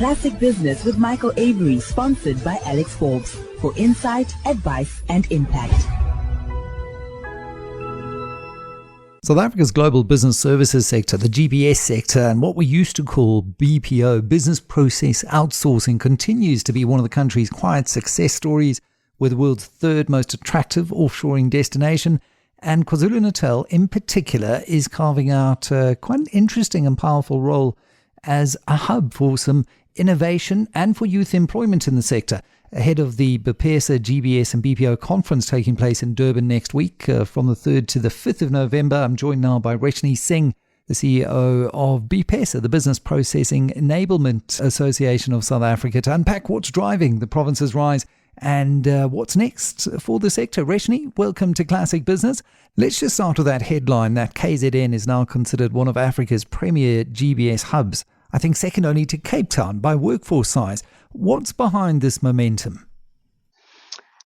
Classic Business with Michael Avery, sponsored by Alex Forbes, for insight, advice and impact. South Africa's global business services sector, the GBS sector, and what we used to call BPO, business process outsourcing, continues to be one of the country's quiet success stories. We're the world's third most attractive offshoring destination, and KwaZulu-Natal in particular is carving out quite an interesting and powerful role as a hub for some innovation and for youth employment in the sector. Ahead of the BPESA, GBS and BPO conference taking place in Durban next week from the 3rd to the 5th of November, I'm joined now by Reshni Singh, the CEO of BPESA, the Business Processing Enablement Association of South Africa, to unpack what's driving the province's rise and what's next for the sector. Reshni, welcome to Classic Business. Let's just start with that headline that KZN is now considered one of Africa's premier GBS hubs. I think second only to Cape Town by workforce size. What's behind this momentum?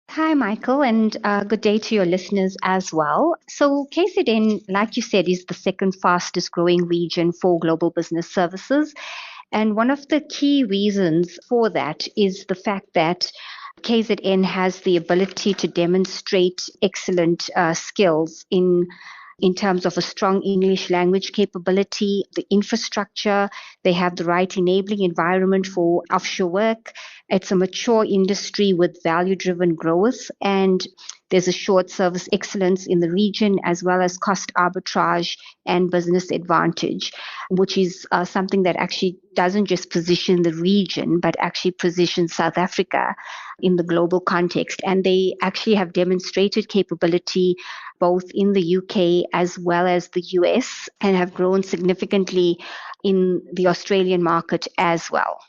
Hi, Michael, and good day to your listeners as well. So KZN, like you said, is the second fastest growing region for global business services. And one of the key reasons for that is the fact that KZN has the ability to demonstrate excellent skills in terms of a strong English language capability, the infrastructure. They have the right enabling environment for offshore work. It's a mature industry with value-driven growth, and there's assured service excellence in the region, as well as cost arbitrage and business advantage, which is something that actually doesn't just position the region, but actually positions South Africa in the global context. And they actually have demonstrated capability both in the UK as well as the US, and have grown significantly in the Australian market as well.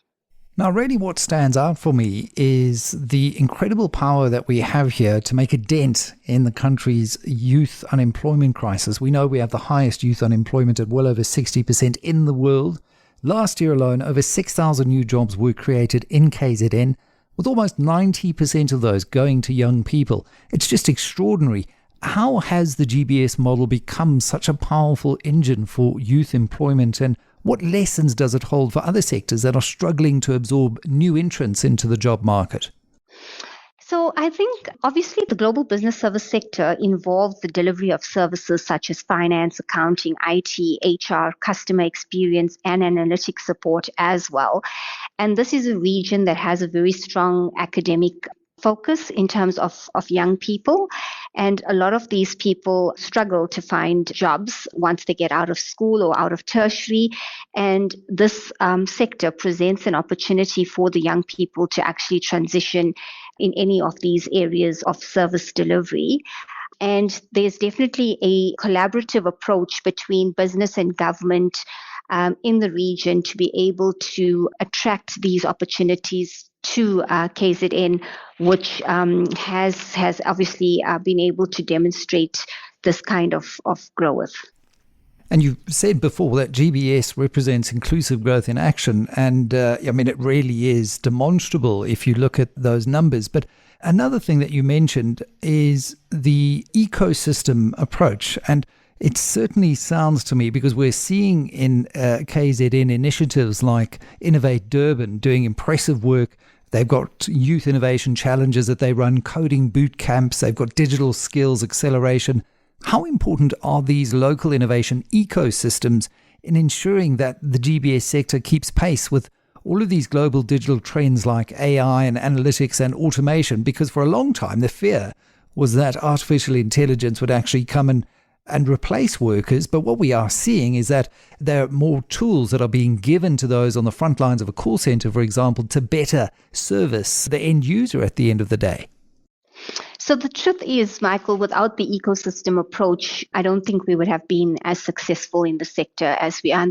Now, really what stands out for me is the incredible power that we have here to make a dent in the country's youth unemployment crisis. We know we have the highest youth unemployment at well over 60% in the world. Last year alone, over 6,000 new jobs were created in KZN, with almost 90% of those going to young people. It's just extraordinary. How has the GBS model become such a powerful engine for youth employment, and what lessons does it hold for other sectors that are struggling to absorb new entrants into the job market? So I think obviously the global business service sector involves the delivery of services such as finance, accounting, IT, HR, customer experience, and analytics support as well. And this is a region that has a very strong academic focus in terms of young people. And a lot of these people struggle to find jobs once they get out of school or out of tertiary. And this sector presents an opportunity for the young people to actually transition in any of these areas of service delivery. And there's definitely a collaborative approach between business and government in the region to be able to attract these opportunities to KZN, which has obviously been able to demonstrate this kind of growth. And you've said before that GBS represents inclusive growth in action. And it really is demonstrable if you look at those numbers. But another thing that you mentioned is the ecosystem approach. And it certainly sounds to me, because we're seeing in KZN initiatives like Innovate Durban doing impressive work. They've got youth innovation challenges that they run, coding boot camps. They've got digital skills acceleration. How important are these local innovation ecosystems in ensuring that the GBS sector keeps pace with all of these global digital trends like AI and analytics and automation? Because for a long time, the fear was that artificial intelligence would actually come and replace workers. But what we are seeing is that there are more tools that are being given to those on the front lines of a call center, for example, to better service the end user at the end of the day. So the truth is, Michael, without the ecosystem approach, I don't think we would have been as successful in the sector as we are.